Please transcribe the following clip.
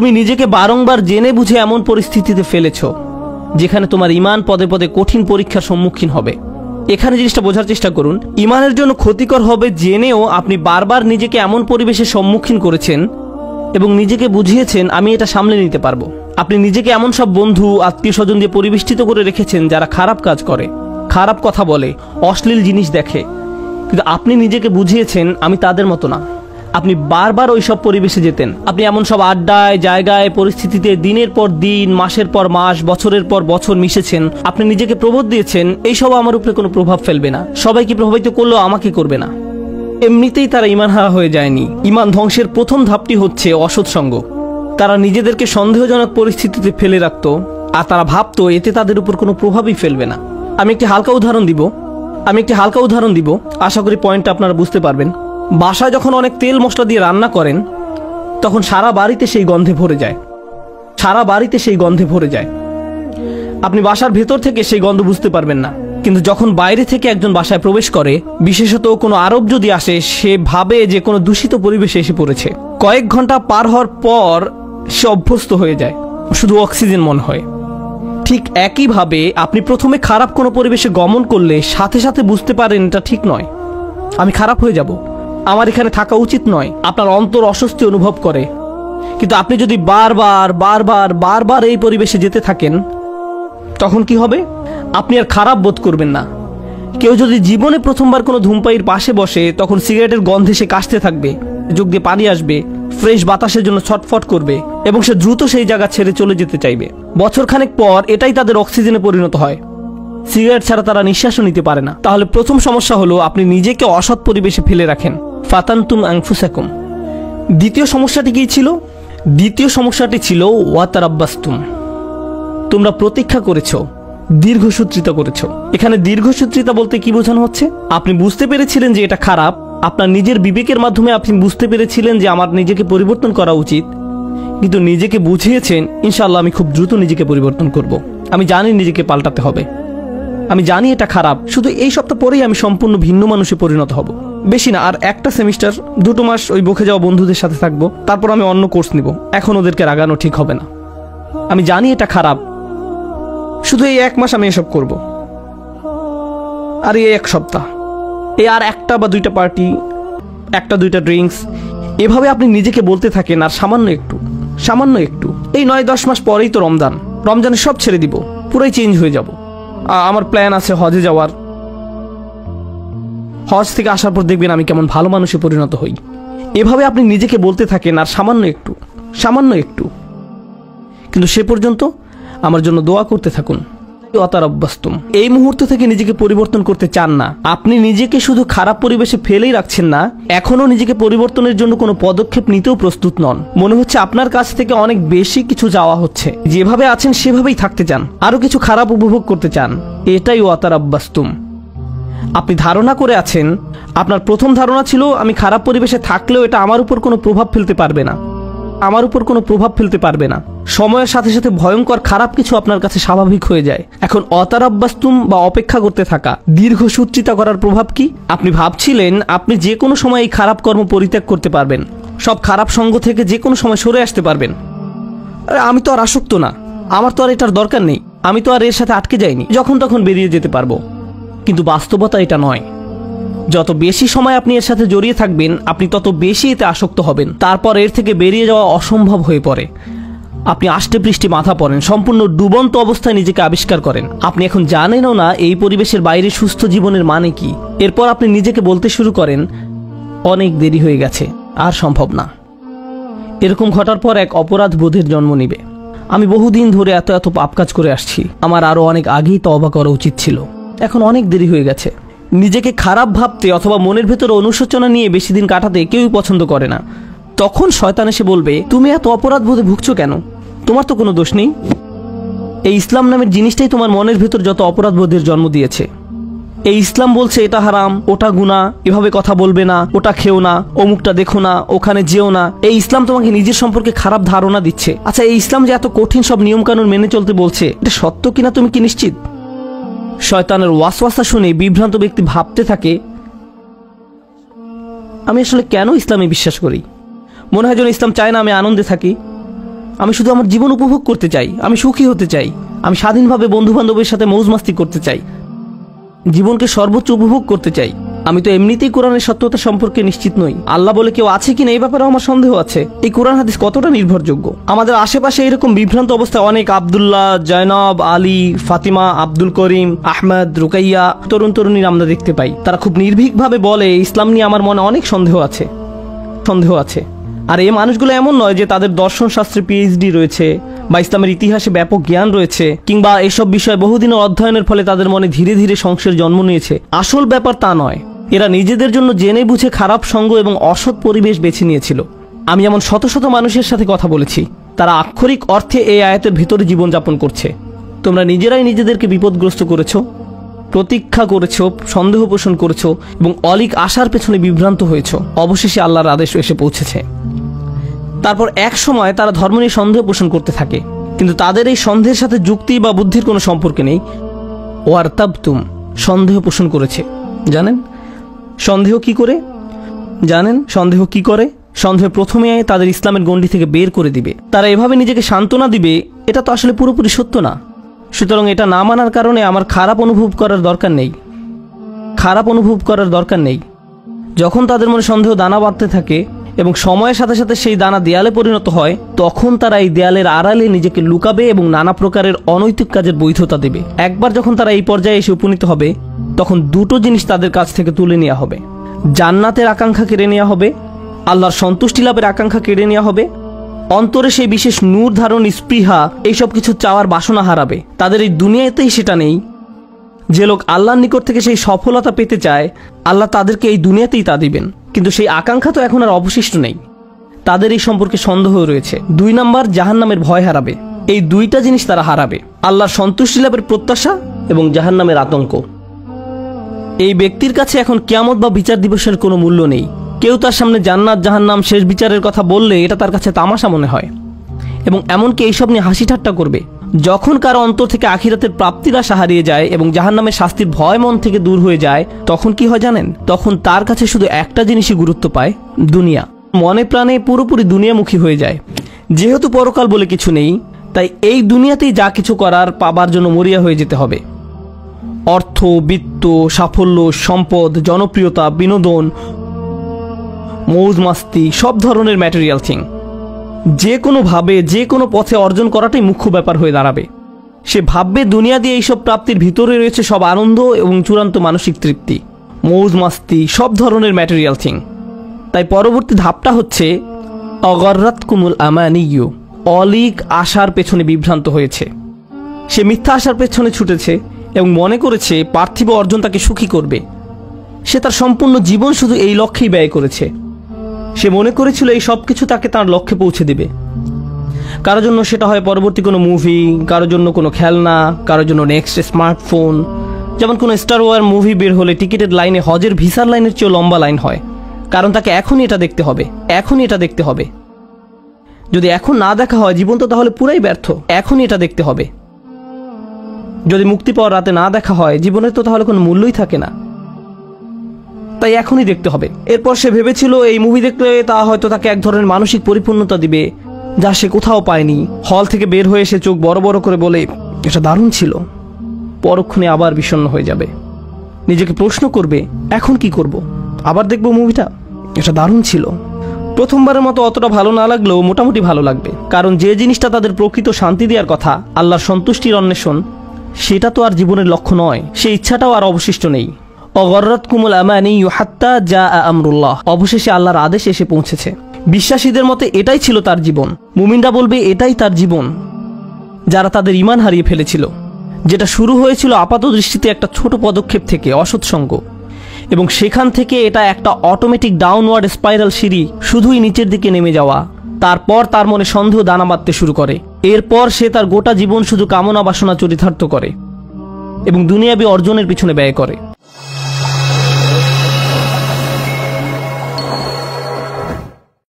তুমি নিজেকে বারংবার জেনে বুঝে এমন পরিস্থিতিতে ফেলেছো যেখানে তোমার ঈমান পদে পদে কঠিন পরীক্ষার সম্মুখীন হবে। এখানে জিনিসটা বোঝার চেষ্টা করুন, ঈমানের জন্য ক্ষতিকর হবে জেনেও আপনি বারবার নিজেকে এমন পরিবেশের সম্মুখীন করেছেন এবং নিজেকে বুঝিয়েছেন আমি এটা সামলে নিতে পারবো। আপনি নিজেকে এমন সব বন্ধু আত্মীয় স্বজন দিয়ে পরিবেষ্টিত করে রেখেছেন যারা খারাপ কাজ করে, খারাপ কথা বলে, অশ্লীল জিনিস দেখে, কিন্তু আপনি নিজেকে বুঝিয়েছেন আমি তাদের মতো না। আপনি বারবার ওই সব পরিবেশে যেতেন, আপনি এমন সব আড্ডায়, জায়গায়, পরিস্থিতিতে দিনের পর দিন, মাসের পর মাস, বছরের পর বছর মিশেছেন। আপনি নিজেকে প্রবোধ দিয়েছেন এইসব আমার উপরে কোনো প্রভাব ফেলবে না, সবাইকে প্রভাবিত করলেও আমাকে করবে না। এমনিতেই তারা ঈমান হারা হয়ে যায়নি। ঈমান ধ্বংসের প্রথম ধাপটি হচ্ছে অসৎসঙ্গ। তারা নিজেদেরকে সন্দেহজনক পরিস্থিতিতে ফেলে রাখত আর তারা ভাবতো এতে তাদের উপর কোনো প্রভাবই ফেলবে না। আমি একটি হালকা উদাহরণ দিব, আশা করি পয়েন্টটা আপনারা বুঝতে পারবেন। বাসায় যখন অনেক তেল মশলা দিয়ে রান্না করেন তখন সারা বাড়িতে সেই গন্ধে ভরে যায়। আপনি বাসার ভেতর থেকে সেই গন্ধ বুঝতে পারবেন না, কিন্তু যখন বাইরে থেকে একজন বাসায় প্রবেশ করে, বিশেষত কোনো আরব যদি আসে, সে ভাবে যে কোনো দূষিত পরিবেশে এসে পড়েছে। কয়েক ঘন্টা পার হওয়ার পর সে অভ্যস্ত হয়ে যায়, শুধু অক্সিজেন মনে হয়। ঠিক একইভাবে আপনি প্রথমে খারাপ কোনো পরিবেশে গমন করলে সাথে সাথে বুঝতে পারেন এটা ঠিক নয়, আমি খারাপ হয়ে যাব, আমার এখানে থাকা উচিত নয়। আপনার অন্তর অস্বস্তি অনুভব করে। কিন্তু আপনি যদি বারবার এই পরিবেশে যেতে থাকেন তখন কি হবে? আপনি আর খারাপ বোধ করবেন না। কেউ যদি জীবনে প্রথমবার কোনো ধূমপায়ীর পাশে বসে, তখন সিগারেটের গন্ধে সে কাশতে থাকবে, চোখ দিয়ে পানি আসবে, ফ্রেশ বাতাসের জন্য ছটফট করবে এবং সে দ্রুত সেই জায়গা ছেড়ে চলে যেতে চাইবে। বছরখানেক পর এটাই তাদের অক্সিজেনে পরিণত হয়। সিগারেট ছাড়া তারা নিঃশ্বাসও নিতে পারে না। তাহলে প্রথম সমস্যা হলো আপনি নিজেকে অসৎ পরিবেশে ফেলে রাখেন। ফাতানতুম আনফুসাকুম। দ্বিতীয় সমস্যাটি ছিল ওয়াতারাব্বাসতুম। তোমরা প্রতীক্ষা করেছো, দীর্ঘসূত্রিতা করেছো। এখানে দীর্ঘসূত্রিতা বলতে কি বোঝানো হচ্ছে? আপনি বুঝতে পেরেছিলেন যে এটা খারাপ, আপনার নিজের বিবেকের মাধ্যমে আপনি বুঝতে পেরেছিলেন যে আমার নিজেকে পরিবর্তন করা উচিত, কিন্তু নিজেকে বুঝিয়েছেন ইনশাআল্লাহ আমি খুব দ্রুত নিজেকে পরিবর্তন করব, আমি জানি নিজেকে পাল্টাতে হবে, আমি জানি এটা খারাপ, শুধু এই সপ্তাহ পরেই আমি সম্পূর্ণ ভিন্ন মানুষে পরিণত হব। বেশি না, আর একটা সেমিস্টার 2 মাস ওই বকে যাওয়া বন্ধুদের সাথে থাকবো, তারপর আমি অন্য কোর্স নিব। এখন ওদেরকে রাগানো ঠিক হবে না, আমি জানি এটা খারাপ, শুধু এই 1 মাস আমি এসব করব। আর এই 1 সপ্তাহ, এই আর 1টা বা 2টা পার্টি, 1টা 2টা ড্রিঙ্কস, এভাবে আপনি নিজেকে বলতে থাকেন। আর সামান্য একটু এই 9-10 মাস পরেই তো রমজানে সব ছেড়ে দিব, পুরাই চেঞ্জ হয়ে যাব। আমার প্ল্যান আছে হজে যাওয়ার, হজ থেকে আসার পর দেখবেন আমি কেমন ভালো মানুষে পরিণত হই। এভাবে আপনি নিজেকে বলতে থাকেন আর সামান্য একটু, কিন্তু সে পর্যন্ত আমার জন্য দোয়া করতে থাকুন। এই মুহূর্ত থেকে নিজেকে পরিবর্তন করতে চান না, আপনি নিজেকে শুধু খারাপ পরিবেশে ফেলেই রাখছেন না, এখনো নিজেকে পরিবর্তনের জন্য কোনো পদক্ষেপ নিতেও প্রস্তুত নন। মনে হচ্ছে আপনার কাছ থেকে অনেক বেশি কিছু চাওয়া হচ্ছে। যেভাবে আছেন সেভাবেই থাকতে চান, আরো কিছু খারাপ উপভোগ করতে চান। এটাই ওয়াতারাব্বাস্তুম। আপনি ধারণা করে আছেন, আপনার প্রথম ধারণা ছিল আমি খারাপ পরিবেশে থাকলেও এটা আমার উপর কোনো প্রভাব ফেলতে পারবে না। সময়ের সাথে সাথে ভয়ঙ্কর খারাপ কিছু আপনার কাছে স্বাভাবিক হয়ে যায়। এখন অতারাব্বাস্তুম বা অপেক্ষা করতে থাকা, দীর্ঘসূত্রিতা করার প্রভাব কি? আপনি ভাবছিলেন আপনি যে কোনো সময় এই খারাপ কর্ম পরিত্যাগ করতে পারবেন, সব খারাপ সঙ্গ থেকে যে কোনো সময় সরে আসতে পারবেন। আরে আমি তো আর আসক্ত না, আমার তো আর এটার দরকার নেই, আমি তো আর এর সাথে আটকে যাইনি, যখন তখন বেরিয়ে যেতে পারবো। কিন্তু বাস্তবতা এটা নয়। যত বেশি সময় আপনি এর সাথে জড়িয়ে থাকবেন, আপনি তত বেশি এতে আসক্ত হবেন। তারপর এর থেকে বেরিয়ে যাওয়া অসম্ভব হয়ে পড়ে। আপনি আষ্টে পৃষ্ঠে মাথা পড়েন, সম্পূর্ণ ডুবন্ত অবস্থায় নিজেকে আবিষ্কার করেন। আপনি এখন জানেনও না এই পরিবেশের বাইরে সুস্থ জীবনের মানে কি। এরপর আপনি নিজেকে বলতে শুরু করেন অনেক দেরি হয়ে গেছে, আর সম্ভব না। এরকম ঘটার পর এক অপরাধ বোধের জন্ম নিবে। আমি বহুদিন ধরে এত পাপ কাজ করে আসছি, আমার আরো অনেক আগেই তওবা করা উচিত ছিল, এখন অনেক দেরি হয়ে গেছে। নিজেকে খারাপ ভাবতে অথবা মনের ভেতরে অনুশোচনা নিয়ে বেশি দিন কাটাতে কেউই পছন্দ করে না। তখন শয়তান এসে বলবে, তুমি এত অপরাধ বোধে ভুগছো কেন? তোমার তো কোনো দোষ নেই। এই ইসলাম নামের জিনিসটাই তোমার মনের ভেতর যত অপরাধ বোধের জন্ম দিয়েছে। এই ইসলাম বলছে এটা হারাম, ওটা গুনাহ, এভাবে কথা বলবে না, ওটা খেও না, অমুকটা দেখো না, ওখানে যেও না। এই ইসলাম তোমাকে নিজের সম্পর্কে খারাপ ধারণা দিচ্ছে। আচ্ছা, এই ইসলাম যে এত কঠিন সব নিয়ম কানুন মেনে চলতে বলছে, এটা সত্য কিনা তুমি কি নিশ্চিত? শয়তানের ওয়াসওয়াসা শুনে বিভ্রান্ত ব্যক্তি ভাবতে থাকে, আমি আসলে কেন ইসলামে বিশ্বাস করি? মনে হয় যেন ইসলাম চায় না আমি আনন্দে থাকি। আমি শুধু আমার জীবন উপভোগ করতে চাই, আমি সুখী হতে চাই, আমি স্বাধীনভাবে বন্ধু বান্ধবের সাথে মৌজ মাস্তি করতে চাই, জীবনকে সর্বোচ্চ উপভোগ করতে চাই। আমি তো এমনিতেই কোরআনের সত্যতা সম্পর্কে নিশ্চিত নই। আল্লাহ বলে কেউ আছে কিনা এই ব্যাপারে আমার সন্দেহ আছে। এই কোরআন হাদিস কতটা নির্ভরযোগ্য? আমাদের আশেপাশে এরকম বিভ্রান্ত অবস্থায় অনেক আব্দুল্লাহ, জয়নব, আলী, ফাতিমা, আব্দুল করিম, আহমদ, রুকাইয়া তরুণ তরুণীর আমরা দেখতে পাই। তারা খুব নির্ভীকভাবে বলে ইসলাম নিয়ে আমার মনে অনেক সন্দেহ আছে। আর এই মানুষগুলো এমন নয় যে তাদের দর্শন শাস্ত্রে পিএইচডি রয়েছে বা ইসলামের ইতিহাসে ব্যাপক জ্ঞান রয়েছে কিংবা এসব বিষয়ে বহুদিনের অধ্যয়নের ফলে তাদের মনে ধীরে ধীরে সংশয়ের জন্ম নিয়েছে। আসল ব্যাপার তা নয়। এরা নিজেদের জন্য জেনে বুঝে খারাপ সঙ্গ এবং অসৎ পরিবেশ বেছে নিয়েছিল। আমি এমন শত শত মানুষের সাথে কথা বলেছি, তারা আক্ষরিক অর্থে এই আয়াতের ভিতরে জীবনযাপন করছে। তোমরা নিজেরাই নিজেদেরকে বিপদগ্রস্ত করেছ, প্রতীক্ষা করেছ, সন্দেহ পোষণ করেছ এবং অলিক আশার পেছনে বিভ্রান্ত হয়েছ। অবশেষে আল্লাহর আদেশ এসে পৌঁছেছে। তারপর এক সময় তারা ধর্ম নিয়ে সন্দেহ পোষণ করতে থাকে, কিন্তু তাদের এই সন্দেহের সাথে যুক্তি বা বুদ্ধির কোনো সম্পর্ক নেই। ওয়ারতাবতুম, সন্দেহ পোষণ করেছে। জানেন সন্দেহ কি করে? সন্দেহ প্রথমে তাদের ইসলামের গণ্ডি থেকে বের করে দিবে। তারা এভাবে নিজেকে সান্ত্বনা দিবে, এটা তো আসলে পুরোপুরি সত্য না। সুতরাং এটা না মানার কারণে আমার খারাপ অনুভব করার দরকার নেই। যখন তাদের মনে সন্দেহ দানা বাঁধতে থাকে এবং সময়ের সাথে সাথে সেই দানা দেয়ালে পরিণত হয়, তখন তারা এই দেয়ালের আড়ালে নিজেকে লুকাবে এবং নানা প্রকারের অনৈতিক কাজের বৈধতা দেবে। একবার যখন তারা এই পর্যায়ে এসে উপনীত হবে, তখন দুটো জিনিস তাদের কাছ থেকে তুলে নেওয়া হবে। জান্নাতের আকাঙ্ক্ষা কেড়ে নেওয়া হবে, আল্লাহর সন্তুষ্টি লাভের আকাঙ্ক্ষা কেড়ে নেওয়া হবে, অন্তরে সেই বিশেষ নূর ধারণ, স্পৃহা, এইসব কিছু চাওয়ার বাসনা হারাবে। তাদের এই দুনিয়াতেই সেটা নেই। যে লোক আল্লাহর নিকট থেকে সেই সফলতা পেতে চায়, আল্লাহ তাদেরকে এই দুনিয়াতেই তা দিবেন, কিন্তু সেই আকাঙ্ক্ষা তো এখন আর অবশিষ্ট নেই। তাদের এই সম্পর্কে সন্দেহ রয়েছে। 2 নাম্বার, জাহান্নামের ভয় হারাবে। এই দুইটা জিনিস তারা হারাবে, আল্লাহর সন্তুষ্টি লাভের প্রত্যাশা এবং জাহান্নামের আতঙ্ক। এই ব্যক্তির কাছে এখন কিয়ামত বা বিচার দিবসের কোনো মূল্য নেই। কেউ তার সামনে জান্নাত, জাহান্নাম, শেষ বিচারের কথা বললে এটা তার কাছে তামাশা মনে হয় এবং এমনকি এইসব নিয়ে হাসি ঠাট্টা করবে। যখন কারো অন্তর থেকে আখিরাতের প্রাপ্তির আশা হারিয়ে যায় এবং জাহান্নামের শাস্তির ভয় মন থেকে দূর হয়ে যায়, তখন কি হয় জানেন? তখন তার কাছে শুধু একটা জিনিসই গুরুত্ব পায়, দুনিয়া। মনে প্রাণে পুরোপুরি দুনিয়ামুখী হয়ে যায়। যেহেতু পরকাল বলে কিছু নেই, তাই এই দুনিয়াতেই যা কিছু করার পাবার জন্য মরিয়া হয়ে যেতে হবে। অর্থ, বিত্ত, সাফল্য, সম্পদ, জনপ্রিয়তা, বিনোদন, মৌজ মাস্তি, সব ধরনের ম্যাটেরিয়াল থিং যে কোনোভাবে যে কোনো পথে অর্জন করাটাই মুখ্য ব্যাপার হয়ে দাঁড়াবে। সে ভাববে দুনিয়া দিয়ে এইসব প্রাপ্তির ভিতরে রয়েছে সব আনন্দ এবং চূড়ান্ত মানসিক তৃপ্তি, মৌজ মাস্তি, সব ধরনের ম্যাটেরিয়াল থিং। তাই পরবর্তী ধাপটা হচ্ছে অগররাতকুমুল আমানিয়্যু, অলিক আশার পেছনে বিভ্রান্ত হয়েছে। সে মিথ্যা আশার পেছনে ছুটেছে এবং মনে করেছে পার্থিব অর্জন তাকে সুখী করবে। সে তার সম্পূর্ণ জীবন শুধু এই লক্ষ্যেই ব্যয় করেছে। সে মনে করেছিল এই সব কিছু তাকে তার লক্ষ্যে পৌঁছে দেবে। কারোর জন্য সেটা হয় পরবর্তী কোনো মুভি, কারোর জন্য কোনো খেলনা, কারোর জন্য নেক্সট স্মার্টফোন। যেমন কোনো স্টার ওয়ার মুভি বের হলে টিকিটের লাইনে হজের ভিসার লাইনের চেয়েও লম্বা লাইন হয়, কারণ তাকে এখনই এটা দেখতে হবে। যদি এখন না দেখা হয় জীবন তো তাহলে পুরাই ব্যর্থ। এখনই এটা দেখতে হবে। যদি মুক্তি পাওয়ার রাতে না দেখা হয় জীবনের তো তাহলে কোনো মূল্যই থাকে না। তাই এখনই দেখতে হবে। এরপর সে ভেবেছিল এই মুভি দেখলে তা হয়তো তাকে এক ধরনের মানসিক পরিপূর্ণতা দিবে, যা সে কোথাও পায়নি। হল থেকে বের হয়ে এসে চোখ বড় বড় করে বলে, এটা দারুণ ছিল। পরক্ষণে আবার বিষণ্ণ হয়ে যাবে। নিজেকে প্রশ্ন করবে, এখন কি করব? আবার দেখব মুভিটা, এটা দারুণ ছিল। প্রথমবারের মতো অতটা ভালো না লাগলেও মোটামুটি ভালো লাগবে, কারণ যে জিনিসটা তাদের প্রকৃত শান্তি দেওয়ার কথা, আল্লাহর সন্তুষ্টির অন্বেষণ, সেটা তো আর জীবনের লক্ষ্য নয়। সেই ইচ্ছাটাও আর অবশিষ্ট নেই। অগররাতকুমুল আমানিয়্যু হাত্তা জাআ আমরুল্লাহ, অবশেষে আল্লাহর আদেশ এসে পৌঁছেছে। বিশ্বাসীদের মতে এটাই ছিল তার জীবন। মুমিনরা বলবে এটাই তার জীবন, যারা তাদের ঈমান হারিয়ে ফেলেছিল, যেটা শুরু হয়েছিল আপাত দৃষ্টিতে একটা ছোট পদক্ষেপ থেকে, অসৎসঙ্গ, এবং সেখান থেকে এটা একটা অটোমেটিক ডাউনওয়ার্ড স্পাইরাল সিঁড়ি, শুধুই নিচের দিকে নেমে যাওয়া। তারপর তার মনে সন্দেহ দানা বাঁধতে শুরু করে। এরপর সে তার গোটা জীবন শুধু কামনা বাসনা চরিতার্থ করে এবং দুনিয়াবী অর্জনের পিছনে ব্যয় করে।